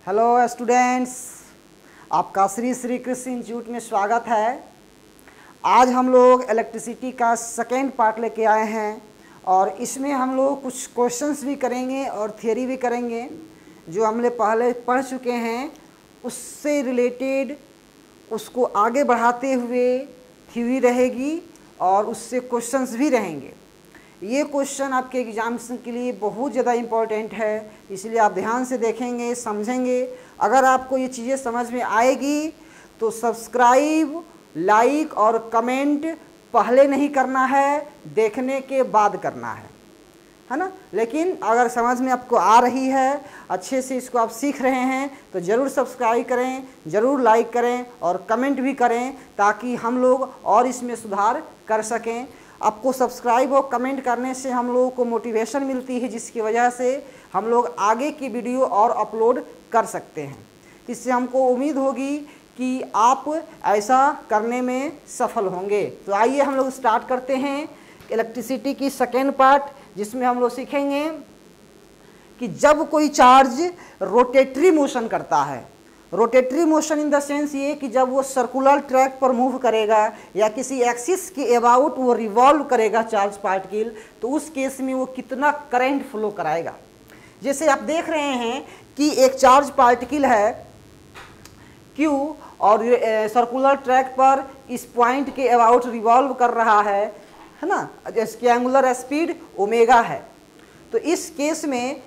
Hello students, आपका Shri Shri Krishna institute में स्वागत है। आज हम लोग इलेक्ट्रिसिटी का सेकेंड पार्ट लेके आए हैं और इसमें हम लोग कुछ क्वेश्चंस भी करेंगे और थियरी भी करेंगे। जो हमने पहले पढ़ चुके हैं उससे रिलेटेड उसको आगे बढ़ाते हुए थ्योरी रहेगी और उससे क्वेश्चंस भी रहेंगे। ये क्वेश्चन आपके एग्जाम्स के लिए बहुत ज़्यादा इम्पोर्टेंट है, इसलिए आप ध्यान से देखेंगे, समझेंगे। अगर आपको ये चीज़ें समझ में आएगी तो सब्सक्राइब, लाइक और कमेंट पहले नहीं करना है, देखने के बाद करना है ना। लेकिन अगर समझ में आपको आ रही है, अच्छे से इसको आप सीख रहे हैं तो ज़रूर सब्सक्राइब करें, ज़रूर लाइक करें और कमेंट भी करें ताकि हम लोग और इसमें सुधार कर सकें। आपको सब्सक्राइब और कमेंट करने से हम लोगों को मोटिवेशन मिलती है, जिसकी वजह से हम लोग आगे की वीडियो और अपलोड कर सकते हैं। इससे हमको उम्मीद होगी कि आप ऐसा करने में सफल होंगे। तो आइए हम लोग स्टार्ट करते हैं इलेक्ट्रिसिटी की सेकेंड पार्ट, जिसमें हम लोग सीखेंगे कि जब कोई चार्ज रोटेटरी मोशन करता है, rotatory motion in the sense ये कि जब वो सर्कुलर ट्रैक पर मूव करेगा या किसी एक्सिस के अबाउट वो रिवॉल्व करेगा चार्ज पार्टिकल, तो उस केस में वो कितना करंट फ्लो कराएगा। जैसे आप देख रहे हैं कि एक चार्ज पार्टिकल है Q और सर्कुलर ट्रैक पर इस पॉइंट के अबाउट रिवॉल्व कर रहा है ना। इसकी एंगुलर स्पीड ओमेगा है। तो इस केस में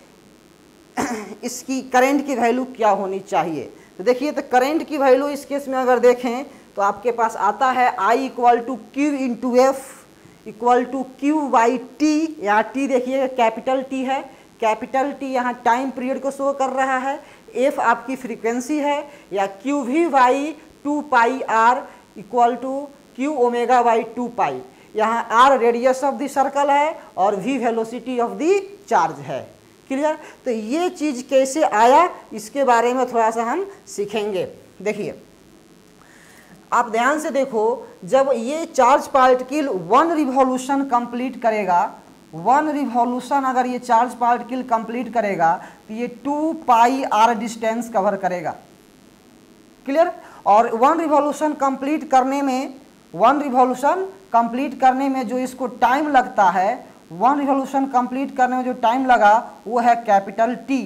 इसकी करंट की वैल्यू क्या होनी चाहिए? तो देखिए, तो करंट की वैल्यू इस केस में अगर देखें तो आपके पास आता है I equal to Q into F equal to Q by T. यहाँ टी देखिए कैपिटल टी है, कैपिटल टी यहाँ टाइम पीरियड को शो कर रहा है, एफ आपकी फ्रीक्वेंसी है, या Q V by two pi R equal to Q omega by two pi. यहाँ R radius of the circle है और V velocity of the charge है। क्लियर? तो ये चीज़ कैसे आया इसके बारे में थोड़ा सा हम सीखेंगे। देखिए, आप ध्यान से देखो, जब ये charge particle one revolution complete करेगा, वन रिवॉल्यूशन अगर ये चार्ज पार्टिकल कंप्लीट करेगा तो ये 2 पाई आर डिस्टेंस कवर करेगा। क्लियर? और वन रिवॉल्यूशन कंप्लीट करने में जो इसको टाइम लगता है, वन रिवॉल्यूशन कंप्लीट करने में जो टाइम लगा वो है कैपिटल टी।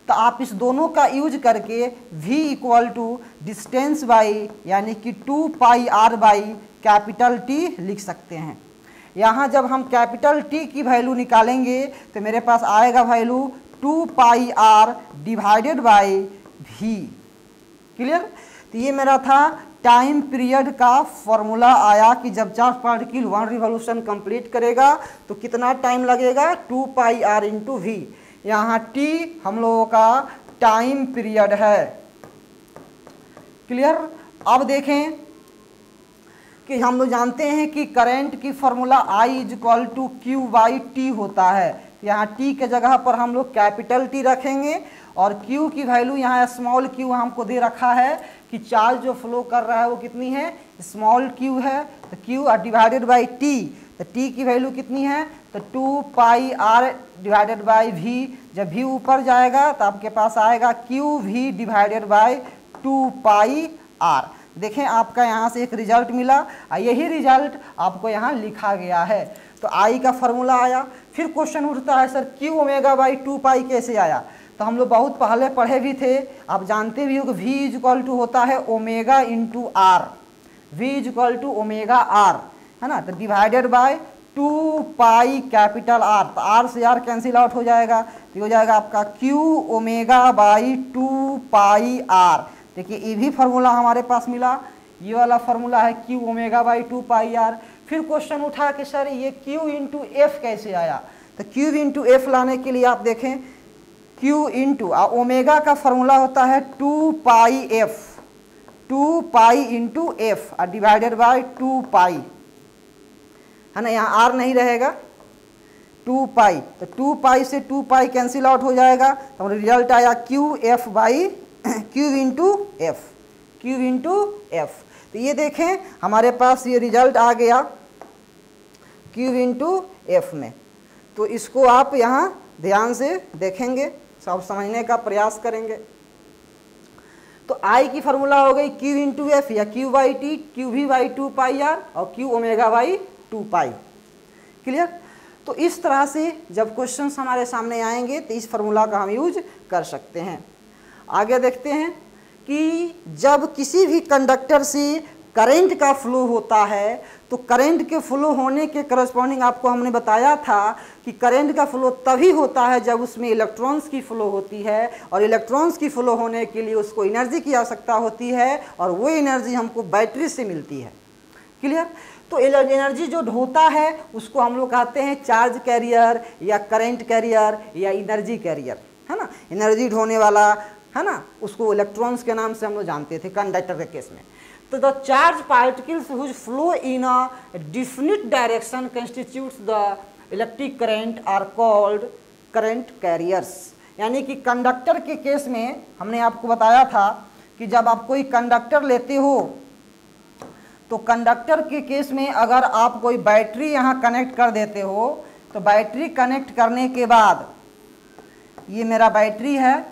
तो आप इस दोनों का यूज करके v equal to distance by यानी कि 2 pi r by capital T लिख सकते हैं। यहाँ जब हम कैपिटल टी की वैल्यू निकालेंगे तो मेरे पास आएगा value 2 pi r divided by v। Clear? तो ये मेरा था टाइम पीरियड का फॉर्मूला आया कि जब charge particle one revolution complete करेगा तो कितना टाइम लगेगा, 2 पाई आर इंटू वी। यहाँ टी हम लोगों का टाइम पीरियड है। क्लियर? अब देखें कि हम लोग जानते हैं कि करंट की formula I is equal to Q by t होता है। यहाँ टी के जगह पर हम लोग कैपिटल टी रखेंगे और Q की वैल्यू यहाँ स्मॉल q हमको दे रखा है कि चार्ज जो फ्लो कर रहा है वो कितनी है, स्मॉल q है। तो q डिवाइडेड बाई t, तो t की वैल्यू कितनी है, तो 2 pi r divided by v। जब v ऊपर जाएगा तो आपके पास आएगा q v divided by 2 pi r। देखें, आपका यहाँ से एक रिजल्ट मिला, यही रिजल्ट आपको यहाँ लिखा गया है। तो I का फॉर्मूला आया। फिर क्वेश्चन उठता है, सर क्यू ओमेगा बाई 2 पाई कैसे आया? तो हम लोग बहुत पहले पढ़े भी थे, आप जानते भी हो कि v इज इक्वल टू होता है omega into r, v is equal to omega r, है ना। तो divided by 2 pi capital R, तो आर से आर कैंसिल आउट हो जाएगा, तो हो जाएगा आपका q omega by 2 pi r. देखिए, ये भी फार्मूला हमारे पास मिला, ये वाला फार्मूला है q omega by 2 pi r. फिर क्वेश्चन उठा कि सर ये क्यू इंटू एफ कैसे आया? तो क्यू इंटू एफ लाने के लिए आप देखें, Q इंटू ओमेगा का फॉर्मूला होता है 2 pi F, 2 pi into F divided by 2 pi, है ना। यहाँ R नहीं रहेगा, 2 पाई, तो 2 पाई से 2 पाई कैंसिल आउट हो जाएगा। तो रिजल्ट आया Q F by Q into F, Q into F. तो ये देखें हमारे पास ये रिजल्ट आ गया क्यू इंटू एफ में। तो इसको आप यहाँ ध्यान से देखेंगे, सब समझने का प्रयास करेंगे। तो आई की फॉर्मूला हो गई Q इंटू एफ या Q बाई टी, क्यू भी बाई 2 पाई आर और Q omega by 2 pi. Clear? तो इस तरह से जब क्वेश्चंस हमारे सामने आएंगे तो इस फॉर्मूला का हम यूज कर सकते हैं। आगे देखते हैं कि जब किसी भी कंडक्टर से करंट का फ्लो होता है तो करंट के फ्लो होने के करस्पॉन्डिंग आपको हमने बताया था कि करंट का फ्लो तभी होता है जब उसमें इलेक्ट्रॉन्स की फ्लो होती है, और इलेक्ट्रॉन्स की फ्लो होने के लिए उसको एनर्जी की आवश्यकता होती है, और वो एनर्जी हमको बैटरी से मिलती है। क्लियर? तो एनर्जी जो ढोता है उसको हम लोग कहते हैं चार्ज कैरियर या करंट कैरियर या एनर्जी कैरियर, है ना। एनर्जी ढोने वाला, है ना, उसको इलेक्ट्रॉन्स के नाम से हम लोग जानते थे कंडक्टर के केस में। तो the charge particles whose flow in a definite direction constitutes the electric current are called current carriers. यानी कि कंडक्टर के केस में हमने आपको बताया था कि जब आप कोई कंडक्टर लेते हो तो कंडक्टर के केस में अगर आप कोई बैटरी यहाँ कनेक्ट कर देते हो तो बैटरी कनेक्ट करने के बाद ये मेरा बैटरी है,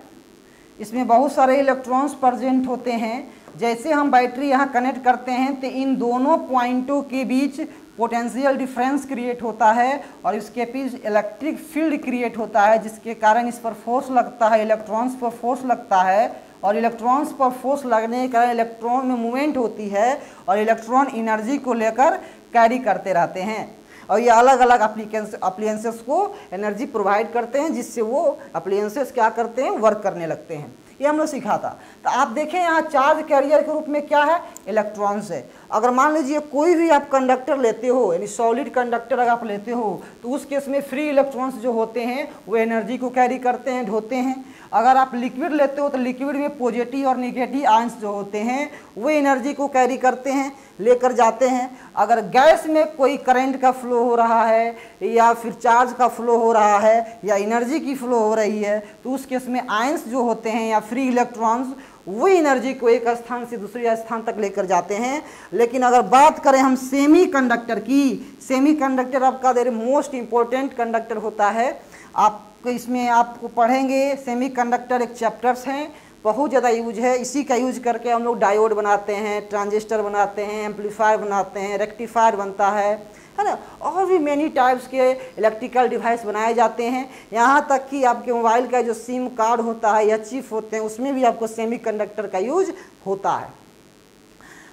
इसमें बहुत सारे इलेक्ट्रॉन्स प्रेजेंट होते हैं। जैसे हम बैटरी यहाँ कनेक्ट करते हैं तो इन दोनों पॉइंटों के बीच पोटेंशियल डिफरेंस क्रिएट होता है और इसके बीच इलेक्ट्रिक फील्ड क्रिएट होता है, जिसके कारण इस पर फोर्स लगता है, इलेक्ट्रॉन्स पर फोर्स लगता है, और इलेक्ट्रॉन्स पर फोर्स लगने के कारण इलेक्ट्रॉन में मूवमेंट होती है और इलेक्ट्रॉन एनर्जी को लेकर कैरी करते रहते हैं, और ये अलग अलग अप्लायंसेस को एनर्जी प्रोवाइड करते हैं, जिससे वो अप्लायंसेस क्या करते हैं, वर्क करने लगते हैं। ये हम लोग सीखा था। तो आप देखें यहाँ चार्ज कैरियर के रूप में क्या है, इलेक्ट्रॉन्स है। अगर मान लीजिए कोई भी आप कंडक्टर लेते हो, यानी सॉलिड कंडक्टर अगर आप लेते हो, तो उस केस में फ्री इलेक्ट्रॉन्स जो होते हैं वो एनर्जी को कैरी करते हैं, ढोते हैं। अगर आप लिक्विड लेते हो तो लिक्विड में पॉजिटिव और नेगेटिव आयंस जो होते हैं वो एनर्जी को कैरी करते हैं, लेकर जाते हैं। अगर गैस में कोई करंट का फ्लो हो रहा है या फिर चार्ज का फ्लो हो रहा है या एनर्जी की फ्लो हो रही है तो उस केस में आयंस जो होते हैं या फ्री इलेक्ट्रॉन्स वो एनर्जी को एक स्थान से दूसरे स्थान तक लेकर जाते हैं। लेकिन अगर बात करें हम सेमी कंडक्टर की, सेमी कंडक्टर आपका मोस्ट इम्पोर्टेंट कंडक्टर होता है। आपको इसमें आपको पढ़ेंगे सेमी कंडक्टर, एक चैप्टर्स हैं, बहुत ज़्यादा यूज है। इसी का यूज करके हम लोग डायोड बनाते हैं, ट्रांजिस्टर बनाते हैं, एम्पलीफायर बनाते हैं, रेक्टिफायर बनता है ना, और भी मेनी टाइप्स के इलेक्ट्रिकल डिवाइस बनाए जाते हैं। यहाँ तक कि आपके मोबाइल का जो सिम कार्ड होता है या चिप होते हैं उसमें भी आपको सेमीकंडक्टर का यूज होता है।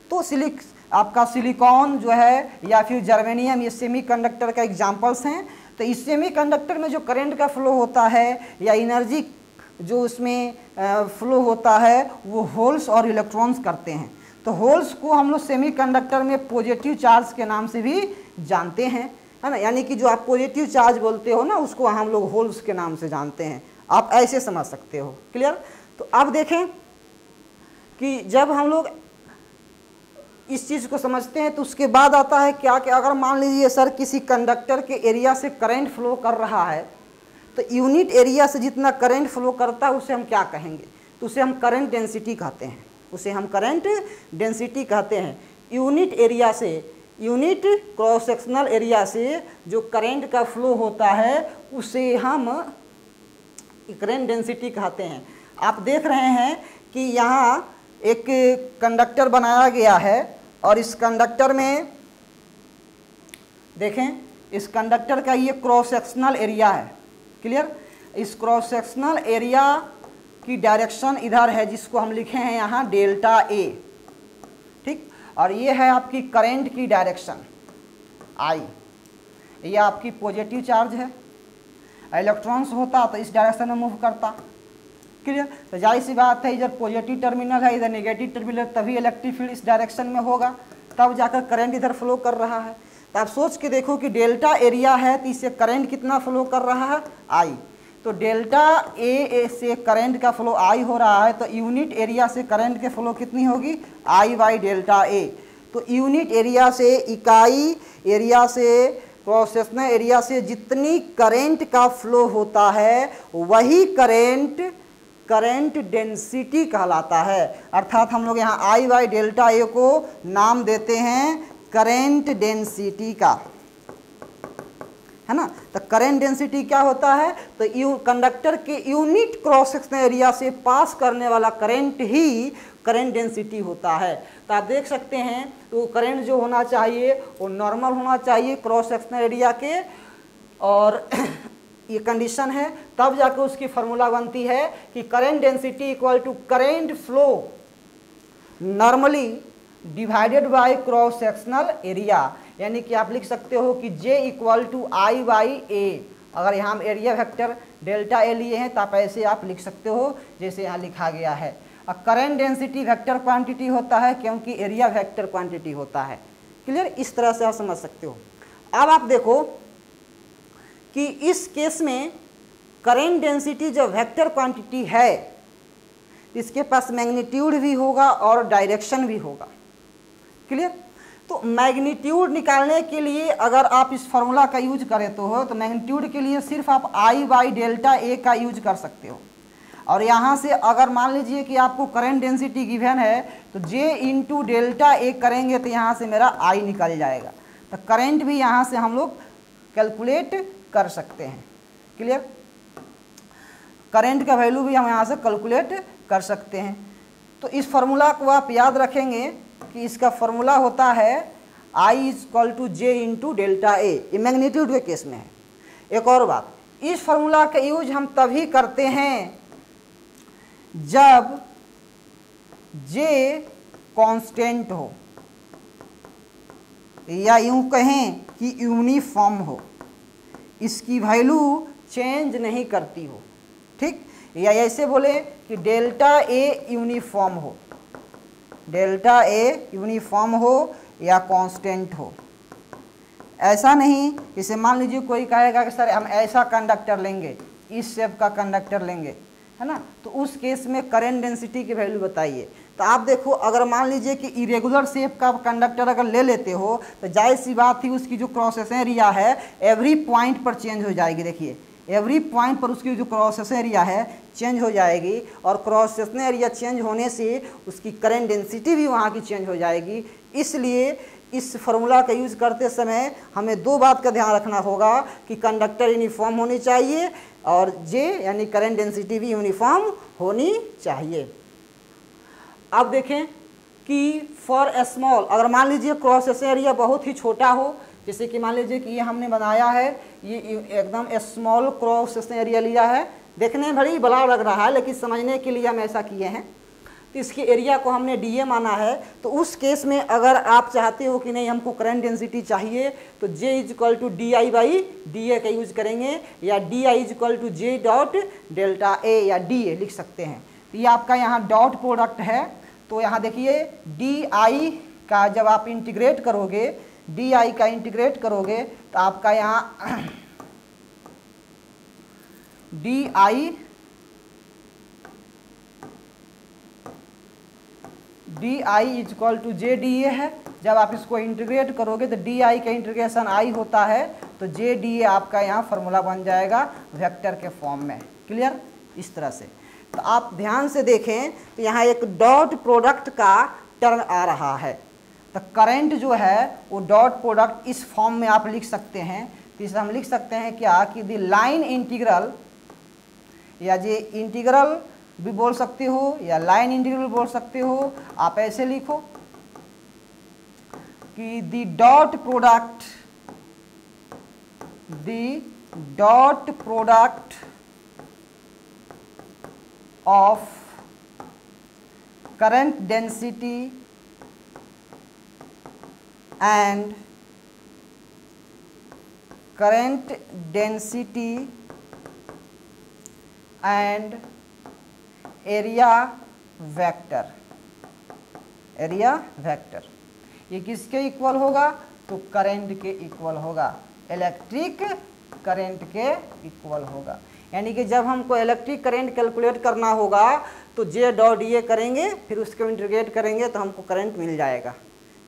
तो आपका सिलिकॉन जो है या फिर जर्मेनियम, ये सेमीकंडक्टर का एग्जांपल्स हैं। तो इस सेमीकंडक्टर में जो करंट का फ्लो होता है या एनर्जी जो उसमें फ्लो होता है वो होल्स और इलेक्ट्रॉन्स करते हैं। तो होल्स को हम लोग सेमीकंडक्टर में पॉजिटिव चार्ज के नाम से भी जानते हैं, है ना। यानी कि जो आप पॉजिटिव चार्ज बोलते हो ना उसको हम लोग होल्स के नाम से जानते हैं। आप ऐसे समझ सकते हो। क्लियर? तो अब देखें कि जब हम लोग इस चीज़ को समझते हैं तो उसके बाद आता है क्या कि अगर मान लीजिए सर किसी कंडक्टर के एरिया से करंट फ्लो कर रहा है तो यूनिट एरिया से जितना करंट फ्लो करता है उसे हम क्या कहेंगे, तो उसे हम करंट डेंसिटी कहते हैं। उसे हम करंट डेंसिटी कहते हैं। यूनिट एरिया से, यूनिट क्रॉस सेक्शनल एरिया से जो करंट का फ्लो होता है उसे हम करंट डेंसिटी कहते हैं। आप देख रहे हैं कि यहाँ एक कंडक्टर बनाया गया है और इस कंडक्टर में देखें, इस कंडक्टर का ये क्रॉस सेक्शनल एरिया है। क्लियर? इस क्रॉस सेक्शनल एरिया की डायरेक्शन इधर है जिसको हम लिखे हैं यहाँ डेल्टा ए, ठीक। और ये है आपकी करंट की डायरेक्शन आई, ये आपकी पॉजिटिव चार्ज है। इलेक्ट्रॉन्स होता तो इस डायरेक्शन में मूव करता। क्लियर? तो जाहिर सी बात है इधर पॉजिटिव टर्मिनल है, इधर नेगेटिव टर्मिनल, तभी इलेक्ट्रिक फील्ड इस डायरेक्शन में होगा, तब जाकर करंट इधर फ्लो कर रहा है। तो आप सोच के देखो कि डेल्टा एरिया है तो इससे करंट कितना फ्लो कर रहा है, आई। तो डेल्टा ए से करंट का फ्लो आई हो रहा है तो यूनिट एरिया से करंट के फ्लो कितनी होगी, आई बाई डेल्टा ए। तो यूनिट एरिया से, इकाई एरिया से, क्रॉस सेक्शनल एरिया से जितनी करंट का फ्लो होता है वही करंट डेंसिटी कहलाता है। अर्थात हम लोग यहाँ आई बाई डेल्टा ए को नाम देते हैं करंट डेंसिटी का। है ना। तो करेंट डेंसिटी क्या होता है, तो कंडक्टर के यूनिट क्रॉस सेक्शन एरिया से पास करने वाला करंट ही करंट डेंसिटी होता है। तो आप देख सकते हैं तो करंट जो होना चाहिए वो नॉर्मल होना चाहिए क्रॉस सेक्शन एरिया के, और ये कंडीशन है, तब जाकर उसकी फार्मूला बनती है कि current density equal to current flow normally divided by cross sectional area. यानी कि आप लिख सकते हो कि J equal to I by A. अगर यहाँ हम एरिया वेक्टर डेल्टा ए लिए हैं तो आप ऐसे आप लिख सकते हो जैसे यहाँ लिखा गया है। और करंट डेंसिटी वेक्टर क्वांटिटी होता है क्योंकि एरिया वेक्टर क्वांटिटी होता है। क्लियर, इस तरह से आप समझ सकते हो। अब आप देखो कि इस केस में करंट डेंसिटी जो वेक्टर क्वांटिटी है इसके पास मैग्नीट्यूड भी होगा और डायरेक्शन भी होगा। क्लियर, तो मैग्नीट्यूड निकालने के लिए अगर आप इस फॉर्मूला का यूज करें तो मैग्नीट्यूड के लिए सिर्फ आप आई बाई डेल्टा ए का यूज कर सकते हो। और यहाँ से अगर मान लीजिए कि आपको करंट डेंसिटी गिवन है तो J इंटू डेल्टा ए करेंगे तो यहाँ से मेरा आई निकल जाएगा। तो करंट भी यहाँ से हम लोग कैलकुलेट कर सकते हैं। क्लियर, करंट का वैल्यू भी हम यहाँ से कैलकुलेट कर सकते हैं। तो इस फार्मूला को आप याद रखेंगे कि इसका फार्मूला होता है I equal to J into delta A. ये मैग्नीट्यूड के केस में है। एक और बात, इस फार्मूला का यूज हम तभी करते हैं जब J कांस्टेंट हो या यूं कहें कि यूनिफॉर्म हो, इसकी वैल्यू चेंज नहीं करती हो। ठीक, या ऐसे बोले कि डेल्टा ए यूनिफॉर्म हो, डेल्टा ए यूनिफॉर्म हो या कांस्टेंट हो। ऐसा नहीं, इसे मान लीजिए कोई कहेगा कि सर हम ऐसा कंडक्टर लेंगे, इस शेप का कंडक्टर लेंगे, है ना, तो उस केस में करंट डेंसिटी की वैल्यू बताइए। तो आप देखो अगर मान लीजिए कि इरेगुलर शेप का कंडक्टर अगर ले लेते हो तो जाहिर सी बात थी उसकी जो क्रॉस सेक्शन एरिया है एवरी पॉइंट पर चेंज हो जाएगी। देखिए एवरी पॉइंट पर उसकी जो क्रॉस सेक्शन एरिया है चेंज हो जाएगी, और क्रॉस सेक्शन एरिया चेंज होने से उसकी करंट डेंसिटी भी वहाँ की चेंज हो जाएगी। इसलिए इस फार्मूला का यूज़ करते समय हमें दो बात का ध्यान रखना होगा कि कंडक्टर यूनिफॉर्म होनी चाहिए और J यानी करंट डेंसिटी भी यूनिफॉर्म होनी चाहिए। अब देखें कि फॉर ए स्मॉल, अगर मान लीजिए क्रॉस सेक्शन एरिया बहुत ही छोटा हो, जैसे कि मान लीजिए कि ये हमने बनाया है, ये एकदम स्मॉल क्रॉस सेक्शन एरिया लिया है, देखने में बड़ी बड़ा लग रहा है लेकिन समझने के लिए हम ऐसा किए हैं। तो इसके एरिया को हमने DA माना है। तो उस केस में अगर आप चाहते हो कि नहीं हमको करंट डेंसिटी चाहिए तो J equal to DI by DA का यूज करेंगे, या DI equal to J dot delta A या DA लिख सकते हैं। तो ये आपका यहाँ डॉट प्रोडक्ट है। तो यहाँ देखिए DI का जब आप इंटीग्रेट करोगे, DI का इंटीग्रेट करोगे तो आपका यहाँ DI इक्वल टू JDA है। जब आप इसको इंटीग्रेट करोगे तो DI का इंटीग्रेशन I होता है, तो JDA आपका यहाँ फार्मूला बन जाएगा वेक्टर के फॉर्म में। क्लियर, इस तरह से। तो आप ध्यान से देखें तो यहाँ एक डॉट प्रोडक्ट का टर्म आ रहा है। तो करंट जो है वो डॉट प्रोडक्ट इस फॉर्म में आप लिख सकते हैं। तो इसे हम लिख सकते हैं क्या कि द लाइन इंटीग्रल, या ये इंटीग्रल भी बोल सकते हो या लाइन इंटीग्रल बोल सकते हो। आप ऐसे लिखो कि the dot product of current density and area vector, ये किसके इक्वल होगा, तो करंट के इक्वल होगा, इलेक्ट्रिक करंट के इक्वल होगा। यानी कि जब हमको इलेक्ट्रिक करंट कैलकुलेट करना होगा तो J डॉट DA करेंगे, फिर उसको इंटीग्रेट करेंगे तो हमको करंट मिल जाएगा।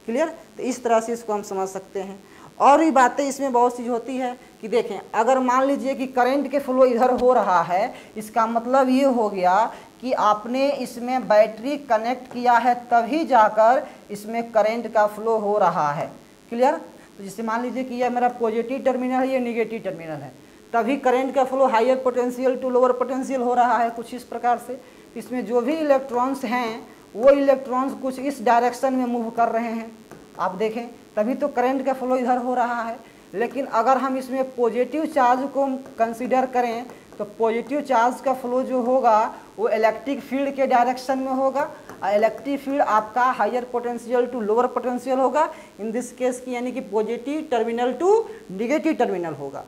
क्लियर, तो इस तरह से इसको हम समझ सकते हैं। और भी बातें इसमें बहुत चीज़ होती है कि देखें अगर मान लीजिए कि करंट के फ्लो इधर हो रहा है, इसका मतलब ये हो गया कि आपने इसमें बैटरी कनेक्ट किया है तभी जाकर इसमें करंट का फ्लो हो रहा है। क्लियर, तो जैसे मान लीजिए कि यह मेरा पॉजिटिव टर्मिनल है, ये निगेटिव टर्मिनल है, तभी करंट का flow higher potential to lower potential हो रहा है कुछ इस प्रकार से। इसमें जो भी इलेक्ट्रॉन्स हैं वो इलेक्ट्रॉन्स कुछ इस डायरेक्शन में मूव कर रहे हैं, आप देखें, तभी तो करंट का फ्लो इधर हो रहा है। लेकिन अगर हम इसमें पॉजिटिव चार्ज को कंसीडर करें तो पॉजिटिव चार्ज का फ्लो जो होगा वो इलेक्ट्रिक फील्ड के डायरेक्शन में होगा, और इलेक्ट्रिक फील्ड आपका higher potential to lower potential होगा, इन दिस केस की यानी कि positive terminal to negative terminal होगा।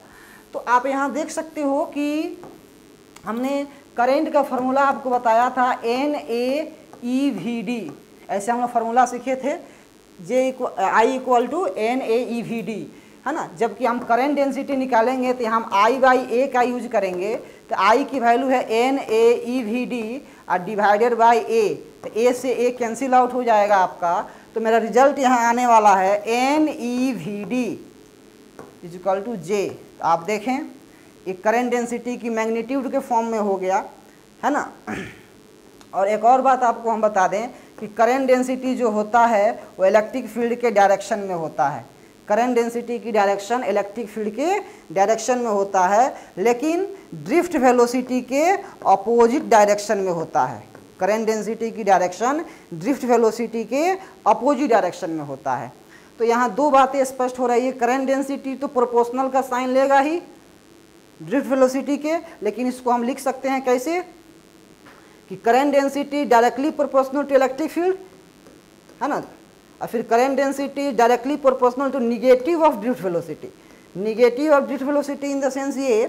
तो आप यहाँ देख सकते हो कि हमने करंट का फार्मूला आपको बताया था NaEVd, ऐसे हम लोग फार्मूला सीखे थे, I=NaEVd, है ना। जबकि हम करंट डेंसिटी निकालेंगे तो हम I/A का यूज करेंगे, तो I की वैल्यू है NaEVd और डिवाइडेड बाय A, तो A से A कैंसिल आउट हो जाएगा आपका, तो मेरा रिजल्ट यहाँ आने वाला है NeVd = J। तो आप देखें एक करंट डेंसिटी की मैग्नीट्यूड के फॉर्म में हो गया, है ना। और एक और बात आपको हम बता दें कि करंट डेंसिटी जो होता है वो इलेक्ट्रिक फील्ड के डायरेक्शन में होता है, करंट डेंसिटी की डायरेक्शन इलेक्ट्रिक फील्ड के डायरेक्शन में होता है, लेकिन ड्रिफ्ट वेलोसिटी के अपोजिट डायरेक्शन में होता है। करंट डेंसिटी की डायरेक्शन ड्रिफ्ट वेलोसिटी के अपोजिट डायरेक्शन में होता है। तो यहाँ दो बातें स्पष्ट हो रही है, करंट डेंसिटी तो प्रोपोर्शनल का साइन लेगा ही ड्रिफ्ट वेलोसिटी के, लेकिन इसको हम लिख सकते हैं कैसे कि current density directly proportional to electric field, है ना, और फिर current density directly proportional to negative of drift velocity. Negative of drift velocity in the sense ये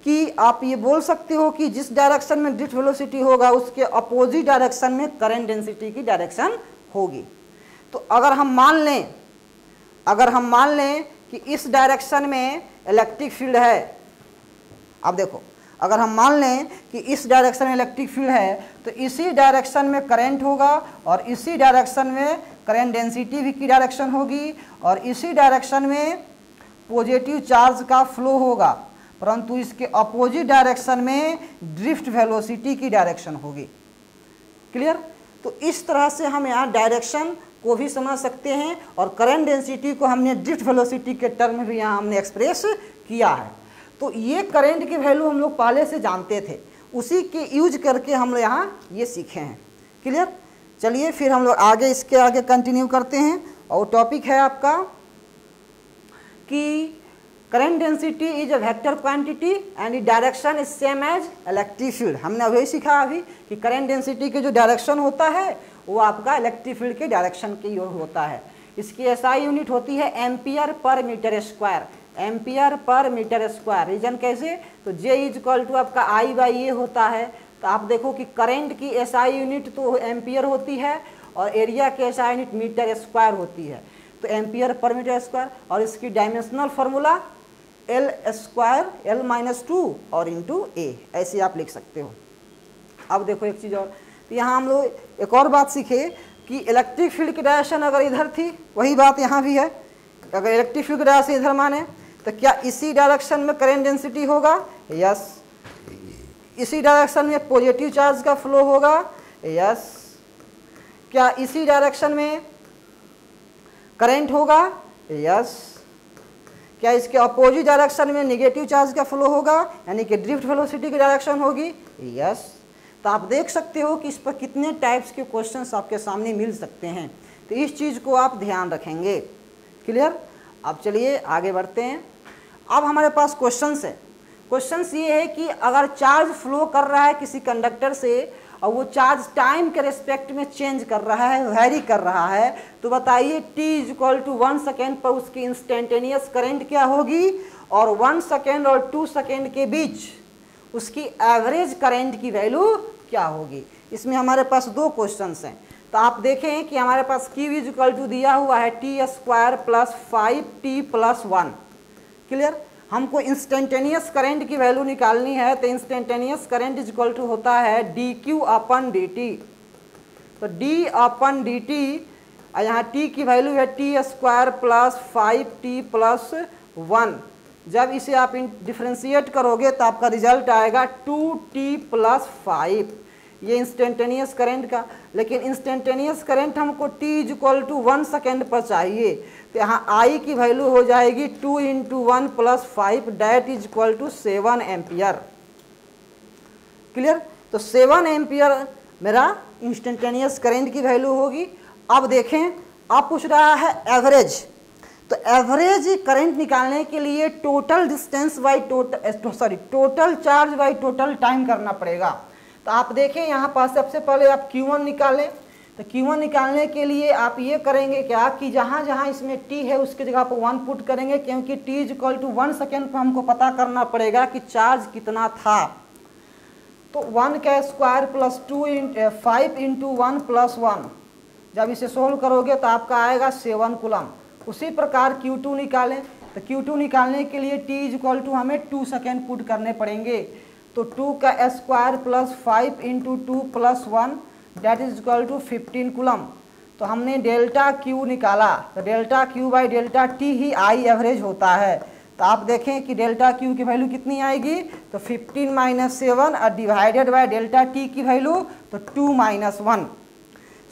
कि आप ये बोल सकते हो कि जिस डायरेक्शन में ड्रिफ्ट वेलोसिटी होगा उसके अपोजिट डायरेक्शन में करंट डेंसिटी की डायरेक्शन होगी। तो अगर हम मान लें कि इस डायरेक्शन में इलेक्ट्रिक फील्ड है, आप देखो, अगर हम मान लें कि इस डायरेक्शन में इलेक्ट्रिक फील्ड है तो इसी डायरेक्शन में करंट होगा और इसी डायरेक्शन में करंट डेंसिटी भी की डायरेक्शन होगी और इसी डायरेक्शन में पॉजिटिव चार्ज का फ्लो होगा, परंतु इसके अपोजिट डायरेक्शन में ड्रिफ्ट वेलोसिटी की डायरेक्शन होगी। क्लियर? तो इस तरह से हम यहाँ डायरेक्शन को भी समझ सकते हैं और करंट डेंसिटी को हमने ड्रिफ्ट वेलोसिटी के टर्म में भी यहाँ हमने एक्सप्रेस किया है। तो ये करंट की वैल्यू हम लोग पहले से जानते थे, उसी के यूज करके हम लोग यहाँ ये सीखे हैं। क्लियर? चलिए फिर हम लोग आगे इसके आगे कंटिन्यू करते हैं और टॉपिक है आपका कि current density is a vector quantity and direction is same as electric field. हमने वही सीखा अभी कि करंट डेंसिटी के जो डायरेक्शन होता है वो आपका इलेक्ट्रिक फील्ड के डायरेक्शन के ओर होता है। इसकी एसआई यूनिट होती है ampere per metre square, ampere per metre square. Reason कैसे? तो J= आपका I/A होता है। तो आप देखो कि करंट की SI यूनिट तो एम्पियर होती है और एरिया की SI यूनिट मीटर स्क्वायर होती है, तो एम्पियर पर मीटर स्क्वायर। और इसकी डायमेंशनल फार्मूला L² L-2 और इंटू A, ऐसे आप लिख सकते हो। अब देखो एक चीज़ और, तो यहाँ हम लोग एक और बात सीखे कि इलेक्ट्रिक फील्ड की डायरेक्शन अगर इधर थी, वही बात यहाँ भी है। अगर इलेक्ट्रिक फील्ड की डायरेक्शन इधर माने तो क्या इसी डायरेक्शन में करंट डेंसिटी होगा? यस। इसी डायरेक्शन में पॉजिटिव चार्ज का फ्लो होगा? यस। क्या इसी डायरेक्शन में करंट होगा? यस। क्या इसके अपोजिट डायरेक्शन में नेगेटिव चार्ज का फ्लो होगा, यानी कि ड्रिफ्ट वेलोसिटी की डायरेक्शन होगी? यस। तो आप देख सकते हो कि इस पर कितने टाइप्स के क्वेश्चंस आपके सामने मिल सकते हैं, तो इस चीज़ को आप ध्यान रखेंगे। क्लियर? अब चलिए आगे बढ़ते हैं। अब हमारे पास क्वेश्चंस है। क्वेश्चंस ये है कि अगर चार्ज फ्लो कर रहा है किसी कंडक्टर से और वो चार्ज टाइम के रिस्पेक्ट में चेंज कर रहा है, वेरी कर रहा है, तो बताइए t=1 सेकेंड पर उसकी इंस्टेंटेनियस करंट क्या होगी और 1 सेकेंड और 2 सेकेंड के बीच उसकी एवरेज करंट की वैल्यू क्या होगी। इसमें हमारे पास दो क्वेश्चंस हैं। तो आप देखें कि हमारे पास Q दिया हुआ है t² + 5t + 1। क्लियर? हमको इंस्टेंटेनियस करंट की वैल्यू निकालनी है, तो इंस्टेंटेनियस करंट = होता है dQ/dt। तो d/dt, यहाँ t की वैल्यू है t² + 5t + 1। जब इसे आप डिफ्रेंशिएट करोगे तो आपका रिजल्ट आएगा 2t + 5। ये इंस्टेंटेनियस करंट का, लेकिन इंस्टेंटेनियस करंट हमको t = 1 सेकेंड पर चाहिए, तो यहाँ I की वैल्यू हो जाएगी 2 × 1 + 5 that is equal to 7 ampere. Clear? तो 7 एम्पियर मेरा इंस्टेंटेनियस करंट की वैल्यू होगी। अब देखें, अब पूछ रहा है एवरेज, तो एवरेज करंट निकालने के लिए total distance by total charge by total time करना पड़ेगा। तो आप देखें यहाँ पर सबसे पहले आप Q1 निकालें, तो Q1 निकालने के लिए आप ये करेंगे क्या कि जहाँ जहाँ इसमें t है उसकी जगह पर 1 पुट करेंगे, क्योंकि t = 1 सेकेंड पर हमको पता करना पड़ेगा कि चार्ज कितना था। तो 1 का स्क्वायर प्लस 5 × 1 + 1, जब इसे सोल्व करोगे तो आपका आएगा 7 कूलम। उसी प्रकार Q2 निकालें, तो Q2 निकालने के लिए t = हमें 2 सेकेंड पुट करने पड़ेंगे, तो 2 का square plus 5 × 2 + 1 that is equal to 15 coulomb. तो हमने डेल्टा Q निकाला, तो delta Q by delta T ही I एवरेज होता है। तो आप देखें कि डेल्टा Q की वैल्यू कितनी आएगी, तो 15 - 7 और डिवाइडेड बाय डेल्टा T की वैल्यू तो 2 - 1,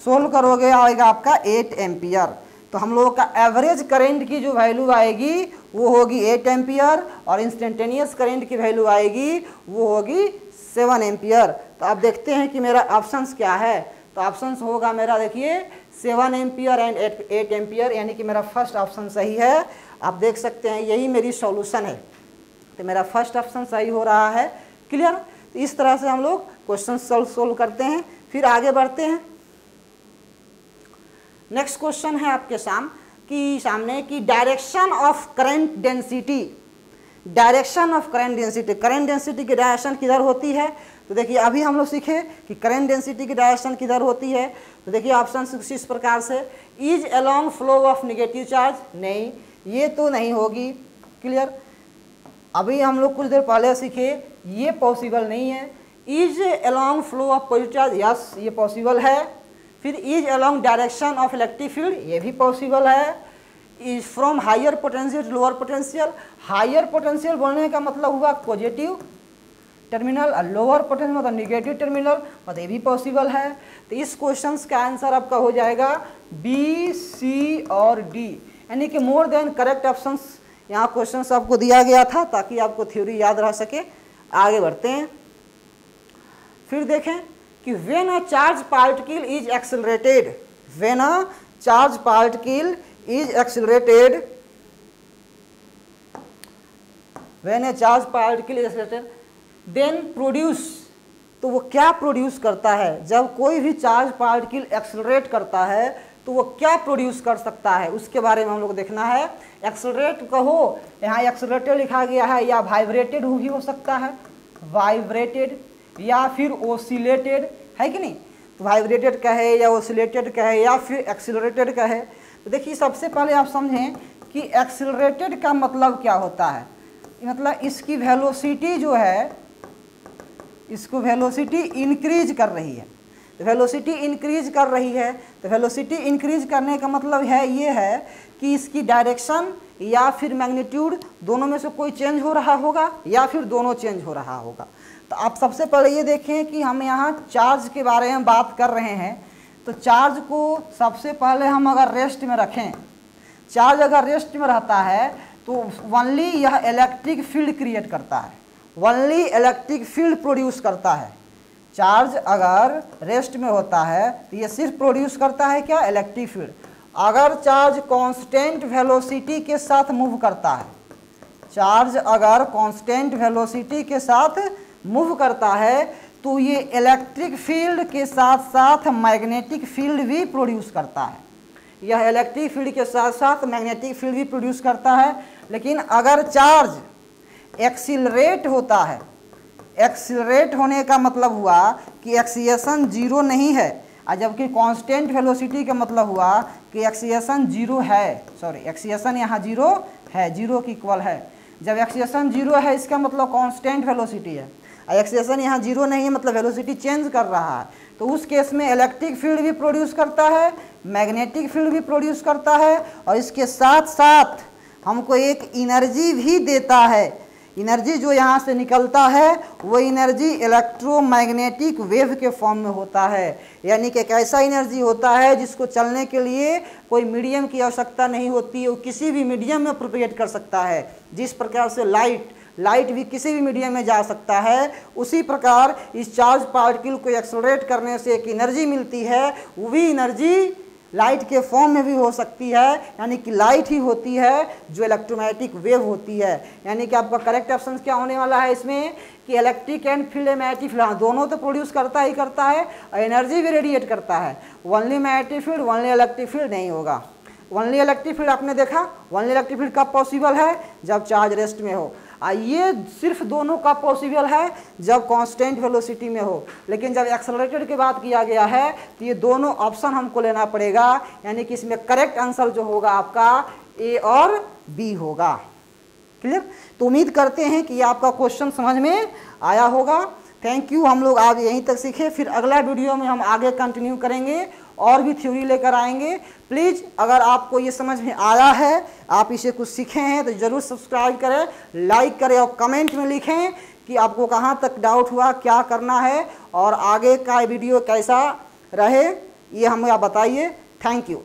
सोल्व करोगे आएगा आपका 8 एम्पियर। तो हम लोगों का एवरेज करंट की जो वैल्यू आएगी वो होगी 8 एम्पियर, और इंस्टेंटेनियस करंट की वैल्यू आएगी वो होगी 7 एम्पियर। तो आप देखते हैं कि मेरा ऑप्शंस क्या है, तो ऑप्शंस होगा मेरा, देखिए 7 एम्पियर एंड 8 एम्पियर, यानी कि मेरा फर्स्ट ऑप्शन सही है। आप देख सकते हैं यही मेरी सॉल्यूशन है, तो मेरा फर्स्ट ऑप्शन सही हो रहा है। क्लियर? तो इस तरह से हम लोग क्वेश्चन सोल्व करते हैं। फिर आगे बढ़ते हैं। नेक्स्ट क्वेश्चन है आपके सामने कि direction of current density, direction of current density, current density की डायरेक्शन किधर होती है। तो देखिए अभी हम लोग सीखे कि करंट डेंसिटी की डायरेक्शन किधर होती है। तो देखिए ऑप्शन इस प्रकार से, is along flow of negative charge, नहीं ये तो नहीं होगी। क्लियर? अभी हम लोग कुछ देर पहले सीखे ये पॉसिबल नहीं है। Is along flow of positive charge, yes ये पॉसिबल है। फिर is along direction of electric field, ये भी पॉसिबल है। Is from higher potential to lower potential, higher potential बोलने का मतलब हुआ पॉजिटिव टर्मिनल, और लोअर पोटेंशियल मतलब निगेटिव टर्मिनल, मतलब ये भी पॉसिबल है। तो इस क्वेश्चन का आंसर आपका हो जाएगा बी, सी और डी, यानी कि मोर देन करेक्ट ऑप्शंस यहाँ क्वेश्चन आपको दिया गया था ताकि आपको थ्योरी याद रह सके। आगे बढ़ते हैं। फिर देखें कि when a charge particle is accelerated, when a charge particle is accelerated, when a charge particle is accelerated then produce, तो वो क्या प्रोड्यूस करता है। जब कोई भी चार्ज पार्टिकल एक्सेलरेट करता है तो वो क्या प्रोड्यूस कर सकता है, उसके बारे में हम लोग देखना है। एक्सेलरेट कहो, यहाँ एक्सेलरेटेड लिखा गया है, या वाइब्रेटेड भी हो सकता है, वाइब्रेटेड, या फिर ओसिलेटेड, है कि नहीं। तो वाइब्रेटेड कहे या ओसिलेटेड कहे या फिर एक्सेलरेटेड कहे। तो देखिए सबसे पहले आप समझें कि एक्सेलरेटेड का मतलब क्या होता है। मतलब इसकी वेलोसिटी जो है, इसको वेलोसिटी इंक्रीज कर रही है, तो वेलोसिटी इंक्रीज कर रही है। तो वेलोसिटी इंक्रीज करने का मतलब है ये है कि इसकी डायरेक्शन या फिर मैग्नीट्यूड दोनों में से कोई चेंज हो रहा होगा या फिर दोनों चेंज हो रहा होगा। तो आप सबसे पहले ये देखें कि हम यहाँ चार्ज के बारे में बात कर रहे हैं। तो चार्ज को सबसे पहले हम अगर रेस्ट में रखें, चार्ज अगर रेस्ट में रहता है तो ओनली यह इलेक्ट्रिक फील्ड क्रिएट करता है, ओनली इलेक्ट्रिक फील्ड प्रोड्यूस करता है। चार्ज अगर रेस्ट में होता है तो ये सिर्फ प्रोड्यूस करता है क्या, इलेक्ट्रिक फील्ड। अगर चार्ज कांस्टेंट वेलोसिटी के साथ मूव करता है, चार्ज अगर कांस्टेंट वेलोसिटी के साथ मूव करता है तो ये इलेक्ट्रिक फील्ड के साथ साथ मैग्नेटिक फील्ड भी प्रोड्यूस करता है। यह इलेक्ट्रिक फील्ड के साथ साथ मैग्नेटिक फील्ड भी प्रोड्यूस करता है। लेकिन अगर चार्ज एक्सीलरेट होता है, एक्सीलरेट होने का मतलब हुआ कि एक्सीलेशन जीरो नहीं है, और जबकि कांस्टेंट वेलोसिटी का मतलब हुआ कि एक्सीलेशन जीरो है, सॉरी एक्सीलेशन यहाँ जीरो है, जीरो की इक्वल है। जब एक्सीलेशन जीरो है इसका मतलब कांस्टेंट वेलोसिटी है, और एक्सीलेशन यहाँ जीरो नहीं है मतलब वेलोसिटी चेंज कर रहा है। तो उस केस में इलेक्ट्रिक फील्ड भी प्रोड्यूस करता है, मैग्नेटिक फील्ड भी प्रोड्यूस करता है, और इसके साथ साथ हमको एक एनर्जी भी देता है। एनर्जी जो यहाँ से निकलता है वो एनर्जी इलेक्ट्रोमैग्नेटिक वेव के फॉर्म में होता है। यानी कि एक ऐसा एनर्जी होता है जिसको चलने के लिए कोई मीडियम की आवश्यकता नहीं होती है, वो किसी भी मीडियम में प्रोपेगेट कर सकता है। जिस प्रकार से लाइट भी किसी भी मीडियम में जा सकता है, उसी प्रकार इस चार्ज पार्टिकल को एक्सेलरेट करने से एक एनर्जी मिलती है, वो भी एनर्जी लाइट के फॉर्म में भी हो सकती है। यानी कि लाइट ही होती है जो इलेक्ट्रोमैग्नेटिक वेव होती है। यानी कि आपका करेक्ट ऑप्शन क्या होने वाला है इसमें कि electric and field magnetic field दोनों तो प्रोड्यूस करता ही करता है और एनर्जी भी रेडिएट करता है। Only magnetic field only electric field नहीं होगा। ओनली इलेक्ट्रिक फील्ड आपने देखा, ओनली इलेक्ट्रिक फील्ड कब पॉसिबल है, जब चार्ज रेस्ट में हो। ये सिर्फ दोनों का पॉसिबल है जब कांस्टेंट वेलोसिटी में हो। लेकिन जब एक्सेलरेटेड की बात किया गया है तो ये दोनों ऑप्शन हमको लेना पड़ेगा। यानी कि इसमें करेक्ट आंसर जो होगा आपका ए और बी होगा। क्लियर? तो उम्मीद करते हैं कि आपका क्वेश्चन समझ में आया होगा। Thank you. हम लोग आज यहीं तक सीखे, फिर अगला वीडियो में हम आगे कंटिन्यू करेंगे और भी थ्योरी लेकर आएंगे। प्लीज़ अगर आपको ये समझ में आया है, आप इसे कुछ सीखे हैं, तो ज़रूर सब्सक्राइब करें, लाइक करें और कमेंट में लिखें कि आपको कहाँ तक डाउट हुआ, क्या करना है और आगे का वीडियो कैसा रहे, ये हमें आप बताइए। Thank you.